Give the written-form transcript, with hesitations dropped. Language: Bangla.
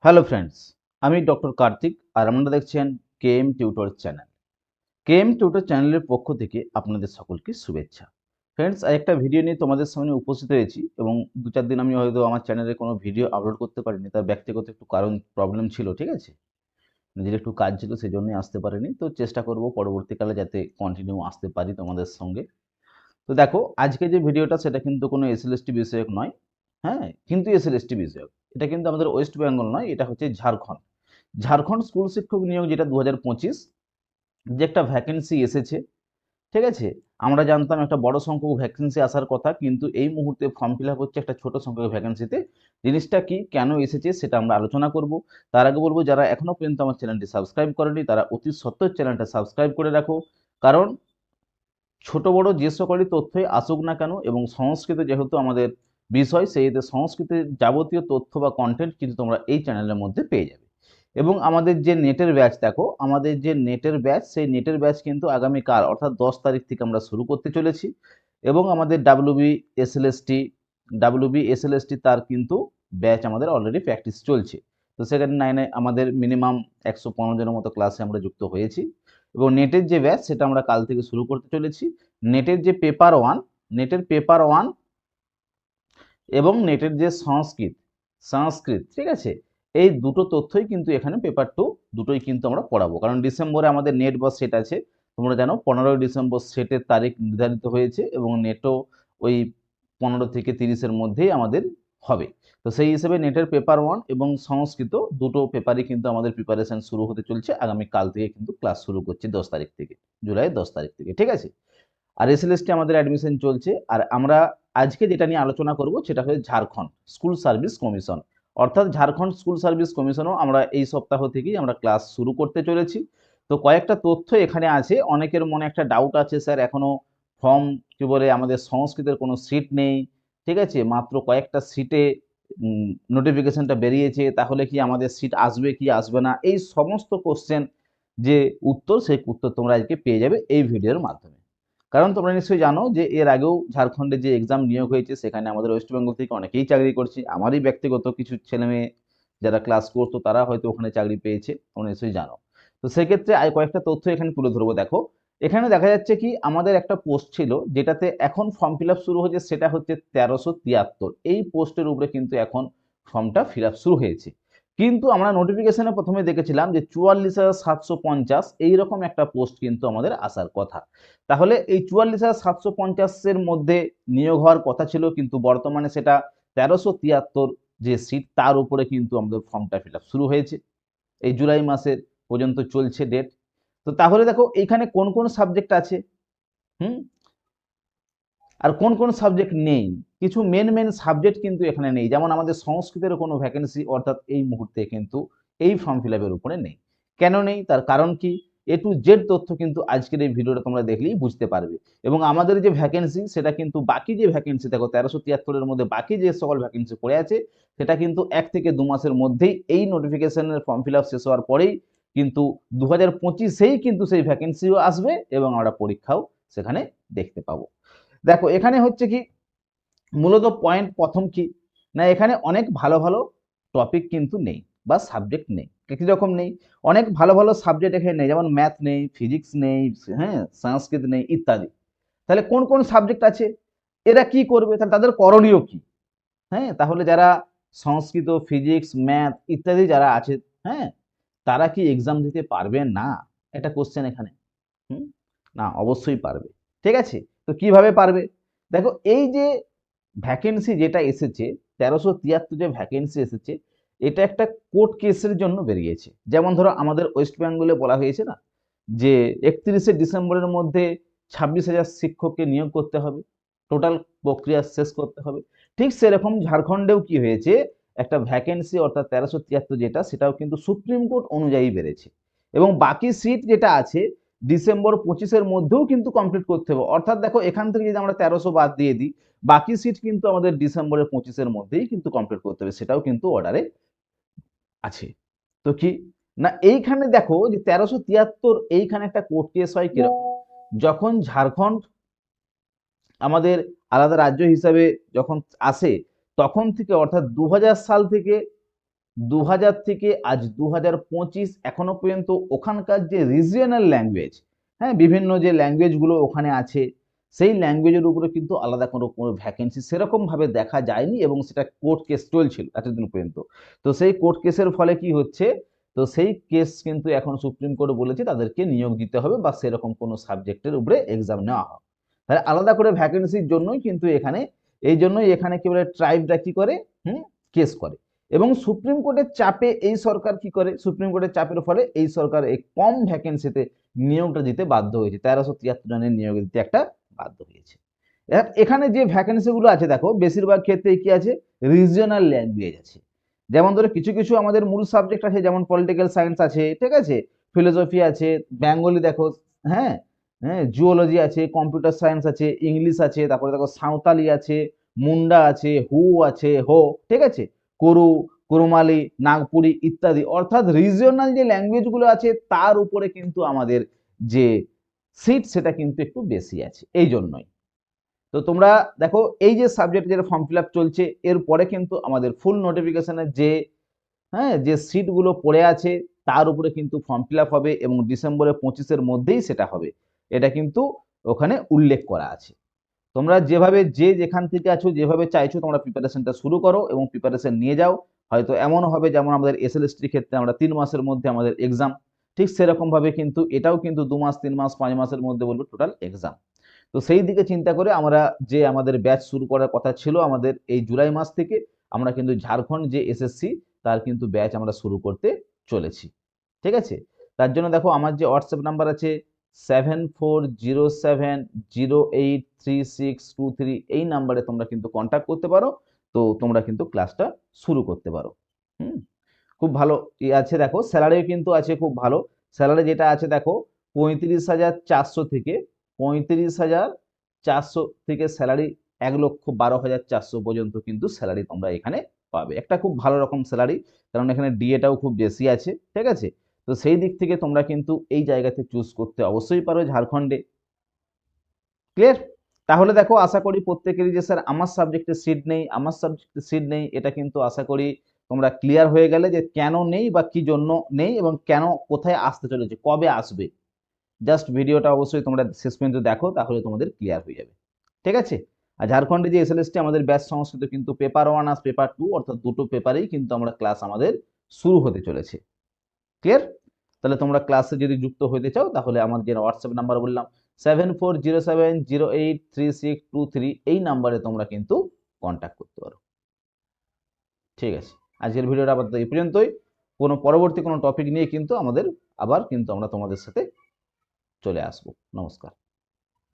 হ্যালো ফ্রেন্ডস, আমি ডক্টর কার্তিক আর আপনারা দেখছেন KM tutor channel. KM tutor চ্যানেলের পক্ষ থেকে আপনাদের সকলকে শুভেচ্ছা। ফ্রেন্ডস, একটা ভিডিও নিয়ে তোমাদের সামনে উপস্থিত হয়েছি এবং ২-৪ দিন আমি হয়তো আমার চ্যানেলে কোনো ভিডিও আপলোড করতে পারিনি। তার ব্যক্তিগত একটু কারণ প্রবলেম ছিল, ঠিক আছে? নিজের একটু কাজ ছিল সেজন্যই আসতে পারিনি। তো চেষ্টা করব পরবর্তীকালে যাতে কন্টিনিউ আসতে পারি তোমাদের সঙ্গে। তো দেখো, আজকে যে ভিডিওটা সেটা কিন্তু কোনো এসএলএসটি বিষয়ক নয়। হ্যাঁ? কিন্তু এসএলএসটি বিষয়ক। এটা কিন্তু আমাদের ওয়েস্ট বেঙ্গল নয়, এটা হচ্ছে ঝাড়খণ্ড। ঝাড়খণ্ড স্কুল শিক্ষক নিয়োগ যেটা ২০২৫ যে একটা ভ্যাকেন্সি এসেছে, ঠিক আছে? আমরা জানতাম একটা বড় সংখ্যক ভ্যাকেন্সি আসার কথা, কিন্তু এই মুহূর্তে ফর্ম ফিল আপ হচ্ছে একটা ছোট সংখ্যক ভ্যাকেন্সিতে। জিনিসটা কি, কেন এসেছে সেটা আমরা আলোচনা করব। তার আগে বলবো, যারা এখনো পর্যন্ত আমার চ্যানেলটি সাবস্ক্রাইব করেনি তারা অতি সত্বর চ্যানেলটা সাবস্ক্রাইব করে রাখো। কারণ ছোট বড় যে সকলই তথ্যই আসুক না কেন, এবং সংস্কৃত যেহেতু আমাদের বিষয়, সেই সংস্কৃতের যাবতীয় তথ্য বা কন্টেন্ট কিন্তু তোমরা এই চ্যানেলের মধ্যে পেয়ে যাবে। এবং আমাদের যে নেটের ব্যাচ, দেখো আমাদের যে নেটের ব্যাচ, সেই নেটের ব্যাচ কিন্তু আগামীকাল অর্থাৎ 10 তারিখ থেকে আমরা শুরু করতে চলেছি। এবং আমাদের ডাব্লিউবিএসএলএসটি তার কিন্তু ব্যাচ আমাদের অলরেডি প্র্যাকটিস চলছে। তো সেখানে নাইনে আমাদের মিনিমাম 115 জনের মতো ক্লাসে আমরা যুক্ত হয়েছি। এবং নেটের যে ব্যাচ সেটা আমরা কাল থেকে শুরু করতে চলেছি। নেটের যে পেপার ওয়ান এবং নেটের যে সংস্কৃত, ঠিক আছে, এই দুটো তথ্যই কিন্তু এখানে পেপার টু দুটোই কিন্তু আমরা পড়াবো। কারণ ডিসেম্বরে আমাদের নেট বা সেট আছে, তোমরা জানো 15ই ডিসেম্বর সেটের তারিখ নির্ধারিত হয়েছে এবং নেটও ওই 15 থেকে 30-এর মধ্যেই আমাদের হবে। তো সেই হিসেবে নেটের পেপার ওয়ান এবং সংস্কৃত দুটো পেপারই কিন্তু আমাদের প্রিপারেশন শুরু হতে চলছে। আগামী কাল থেকে কিন্তু ক্লাস শুরু করছে 10 তারিখ থেকে, জুলাই 10 তারিখ থেকে, ঠিক আছে? আর এসএলএসটি আমাদের অ্যাডমিশন চলছে। আর আমরা আজকে যেটা নিয়ে আলোচনা করব সেটা হচ্ছে ঝাড়খণ্ড স্কুল সার্ভিস কমিশন, অর্থাৎ ঝাড়খণ্ড স্কুল সার্ভিস কমিশনও আমরা এই সপ্তাহ থেকেই আমরা ক্লাস শুরু করতে চলেছি। তো কয়েকটা তথ্য এখানে আছে। অনেকের মনে একটা ডাউট আছে, স্যার এখনো ফর্ম কি বলে আমাদের সংস্কৃতের কোনো সিট নেই, ঠিক আছে, মাত্র কয়েকটা সিটে নোটিফিকেশনটা বেরিয়েছে, তাহলে কি আমাদের সিট আসবে কি আসবে না, এই সমস্ত কোশ্চেন যে উত্তর, সেই উত্তর তোমরা আজকে পেয়ে যাবে এই ভিডিওর মাধ্যমে। কারণ তোমরা নিশ্চয়ই জানো যে এর আগেও ঝাড়খণ্ডে যে এক্সাম নিয়োগ হয়েছে সেখানে আমাদের ওয়েস্ট বেঙ্গল থেকে অনেকেই চাকরি করছে। আমারই ব্যক্তিগত কিছু ছেলে মেয়ে যারা ক্লাস করতো তারা হয়তো ওখানে চাকরি পেয়েছে, তোমরা নিশ্চয়ই জানো। তো সেক্ষেত্রে কয়েকটা তথ্য এখানে তুলে ধরবো। দেখো, এখানে দেখা যাচ্ছে কি আমাদের একটা পোস্ট ছিল যেটাতে এখন ফর্ম ফিল আপ শুরু হয়েছে, সেটা হচ্ছে 1373। এই পোস্টের উপরে কিন্তু এখন ফর্মটা ফিল আপ শুরু হয়েছে। কিন্তু আমরা নোটিফিকেশনে প্রথমে দেখেছিলাম যে 44,750 এইরকম একটা পোস্ট কিন্তু আমাদের আসার কথা। তাহলে এই 44,750-এর মধ্যে নিয়োগ হওয়ার কথা ছিল, কিন্তু বর্তমানে সেটা 1373 যে সিট তার উপরে কিন্তু আমাদের ফর্মটা ফিল আপ শুরু হয়েছে। এই জুলাই মাসের পর্যন্ত চলছে ডেট। তো তাহলে দেখো এখানে কোন কোন সাবজেক্ট আছে, হুম, আর কোন কোন সাবজেক্ট নেই। কিছু মেন সাবজেক্ট কিন্তু এখানে নেই, যেমন আমাদের সংস্কৃতের কোনো ভ্যাকেন্সি অর্থাৎ এই মুহূর্তে কিন্তু এই ফর্ম ফিল আপের উপরে নেই। কেন নেই, তার কারণ কি, A to Z তথ্য কিন্তু আজকের এই ভিডিওটা তোমরা দেখলেই বুঝতে পারবে। এবং আমাদের যে ভ্যাকেন্সি সেটা কিন্তু বাকি যে ভ্যাকেন্সি, দেখো 1373-এর মধ্যে বাকি যে সকল ভ্যাকেন্সি পড়ে আছে সেটা কিন্তু 1 থেকে 2 মাসের মধ্যেই এই নোটিফিকেশনের ফর্ম ফিল আপ শেষ হওয়ার পরেই কিন্তু 2025-এই কিন্তু সেই ভ্যাকেন্সিও আসবে এবং আমরা পরীক্ষাও সেখানে দেখতে পাবো। দেখো এখানে হচ্ছে কি, মূলত পয়েন্ট প্রথম কি না, এখানে অনেক ভালো ভালো টপিক কিন্তু নেই বা সাবজেক্ট নেই। কি রকম নেই, অনেক ভালো ভালো সাবজেক্ট এখানে নেই, যেমন ম্যাথ নেই, ফিজিক্স নেই, হ্যাঁ, সংস্কৃত নেই ইত্যাদি। তাহলে কোন কোন সাবজেক্ট আছে, এরা কি করবে, তাহলে তাদের করণীয় কি? হ্যাঁ, তাহলে যারা সংস্কৃত, ফিজিক্স, ম্যাথ ইত্যাদি যারা আছে, হ্যাঁ, তারা কি এক্সাম দিতে পারবে না, এটা কোশ্চেন এখানে। হুম, না, অবশ্যই পারবে। ঠিক আছে, তো কিভাবে পারবে? দেখো এই যে ভ্যাকেন্সি যেটা এসেছে, 1373 যে ভ্যাকেন্সি এসেছে, এটা একটা কোর্ট কেসের জন্য বেরিয়েছে। যেমন ধরো আমাদের ওয়েস্ট বেঙ্গলে বলা হয়েছে না যে 31শে ডিসেম্বরের মধ্যে 26,000 শিক্ষককে নিয়োগ করতে হবে, টোটাল প্রক্রিয়া শেষ করতে হবে। ঠিক সেরকম ঝাড়খণ্ডেও কি হয়েছে, একটা ভ্যাকেন্সি অর্থাৎ 1373 যেটা, সেটাও কিন্তু সুপ্রিম কোর্ট অনুযায়ী বেড়েছে। এবং বাকি সিট যেটা আছে ডিসেম্বর 25-এর মধ্যেও কিন্তু কমপ্লিট করতে হবে। অর্থাৎ দেখো এখান থেকে যদি আমরা 1300 বাদ দিয়ে দিই, বাকি সিট কিন্তু আমাদের ডিসেম্বরের 25-এর মধ্যেই কিন্তু কমপ্লিট করতে হবে, সেটাও কিন্তু অর্ডারে আছে। তো কি না, এইখানে দেখো যে 1373 এইখানে একটা কোর্ট কেস হয় কিরকম, যখন ঝাড়খণ্ড আমাদের আলাদা রাজ্য হিসাবে যখন আসে, তখন থেকে অর্থাৎ 2000 সাল থেকে 2000 থেকে আজ 2025 এখনো পর্যন্ত ওখানকার যে রিজিয়নাল ল্যাঙ্গুয়েজ, হ্যাঁ, বিভিন্ন যে ল্যাঙ্গুয়েজগুলো ওখানে আছে সেই ল্যাঙ্গুয়েজের উপরে কিন্তু আলাদা কোনো ভ্যাকেন্সি সেরকমভাবে দেখা যায়নি, এবং সেটা কোর্ট কেস চলছিল এতদিন পর্যন্ত। তো সেই কোর্ট কেসের ফলে কি হচ্ছে, তো সেই কেস কিন্তু এখন সুপ্রিম কোর্ট বলেছে তাদেরকে নিয়োগ দিতে হবে বা সেরকম কোনো সাবজেক্টের উপরে এক্সাম নেওয়া হবে। তাহলে আলাদা করে ভ্যাকেন্সির জন্যই কিন্তু এখানে, এই জন্যই এখানে কি বলে ট্রাইবরা কি করে, কেস করে। এবং সুপ্রিম কোর্টের চাপে এই সরকার কি করে, সুপ্রিম কোর্টের চাপের ফলে এই সরকার এই কম ভ্যাকেন্সিতে নিয়োগটা দিতে বাধ্য হয়েছে, 1373 জনের নিয়োগ দিতে একটা বাধ্য হয়েছে। এখানে যে ভ্যাকেন্সি গুলো আছে দেখো, বেশিরভাগ ক্ষেত্রে কি আছে, রিজিওনাল ল্যাঙ্গুয়েজ আছে। যেমন ধরো কিছু কিছু আমাদের মূল সাবজেক্ট আছে, যেমন পলিটিক্যাল সায়েন্স আছে, ঠিক আছে, ফিলোসফি আছে, বেঙ্গলি দেখো, হ্যাঁ হ্যাঁ, জিওলজি আছে, কম্পিউটার সায়েন্স আছে, ইংলিশ আছে, তারপরে দেখো সাঁওতালি আছে, মুন্ডা আছে, হু আছে, হো, ঠিক আছে, করু, কুরুমালি, নাগপুরি ইত্যাদি। অর্থাৎ রিজিওনাল যে ল্যাঙ্গুয়েজগুলো আছে তার উপরে কিন্তু আমাদের যে সিট সেটা কিন্তু একটু বেশি আছে, এই জন্যই। তো তোমরা দেখো এই যে সাবজেক্ট যেটা ফর্ম ফিল আপ চলছে, এরপরে কিন্তু আমাদের ফুল নোটিফিকেশনের যে, হ্যাঁ, যে সিটগুলো পড়ে আছে তার উপরে কিন্তু ফর্ম ফিল আপ হবে, এবং ডিসেম্বরের 25-এর মধ্যেই সেটা হবে, এটা কিন্তু ওখানে উল্লেখ করা আছে। তোমরা যেভাবে যে যেখান থেকে আছো যেভাবে চাইছো তোমরা প্রিপারেশনটা শুরু করো এবং প্রিপারেশন নিয়ে যাও। হয়তো এমন হবে যেমন আমাদের এসএলএসটির ক্ষেত্রে আমরা 3 মাসের মধ্যে আমাদের এক্সাম, ঠিক সেরকম ভাবে কিন্তু এটাও কিন্তু 2 মাস 3 মাস 5 মাসের মধ্যে বলবো টোটাল এক্সাম। তো সেই দিকে চিন্তা করে আমরা যে আমাদের ব্যাচ শুরু করার কথা ছিল আমাদের এই জুলাই মাস থেকে, আমরা কিন্তু ঝাড়খণ্ড যে এসএসসি তার কিন্তু ব্যাচ আমরা শুরু করতে চলেছি, ঠিক আছে। তার জন্য দেখো আমার যে হোয়াটসঅ্যাপ নাম্বার আছে 7407083623, এই নাম্বারে তোমরা কিন্তু কন্ট্যাক্ট করতে পারো। তো তোমরা কিন্তু ক্লাসটা শুরু করতে পারো। হুম, খুব ভালো আছে, দেখো স্যালারিও কিন্তু আছে খুব ভালো। স্যালারি যেটা আছে দেখো 35,400 থেকে 35,400 থেকে স্যালারি 1,12,400 পর্যন্ত কিন্তু স্যালারি তোমরা এখানে পাবে। একটা খুব ভালো রকম স্যালারি, কারণ এখানে ডিএটাও খুব বেশি আছে, ঠিক আছে। তো সেই দিক থেকে তোমরা কিন্তু এই জায়গাতে চুজ করতে অবশ্যই পারো ঝাড়খণ্ডে। ক্লিয়ার? তাহলে দেখো আশা করি প্রত্যেকেরই যে স্যার আমার সাবজেক্টে সিট নেই, আমার সাবজেক্টে সিট নেই, এটা কিন্তু আশা করি তোমরা ক্লিয়ার হয়ে গেলে যে কেন নেই বা কি জন্য নেই এবং কেন কোথায় আসতে চলেছে, কবে আসবে। জাস্ট ভিডিওটা অবশ্যই তোমরা শেষ পর্যন্ত দেখো, তাহলে তোমাদের ক্লিয়ার হয়ে যাবে, ঠিক আছে। আর ঝাড়খণ্ডে যে এসএলএসটি আমাদের ব্যাচ সংস্কৃত কিন্তু পেপার 1 আর পেপার 2 অর্থাৎ দুটো পেপারেই কিন্তু আমরা ক্লাস আমাদের শুরু হতে চলেছে। ক্লিয়ার? তাহলে তোমরা ক্লাসে যদি যুক্ত হতে চাও তাহলে আমার যে হোয়াটসঅ্যাপ নাম্বার বললাম 7407083623, এই নাম্বারে তোমরা কিন্তু কন্ট্যাক্ট করতে পারো, ঠিক আছে। আজকের ভিডিওটা আপাতত এই পর্যন্তই। কোনো পরবর্তী কোনো টপিক নিয়ে কিন্তু আমাদের আবার কিন্তু আমরা তোমাদের সাথে চলে আসবো। নমস্কার।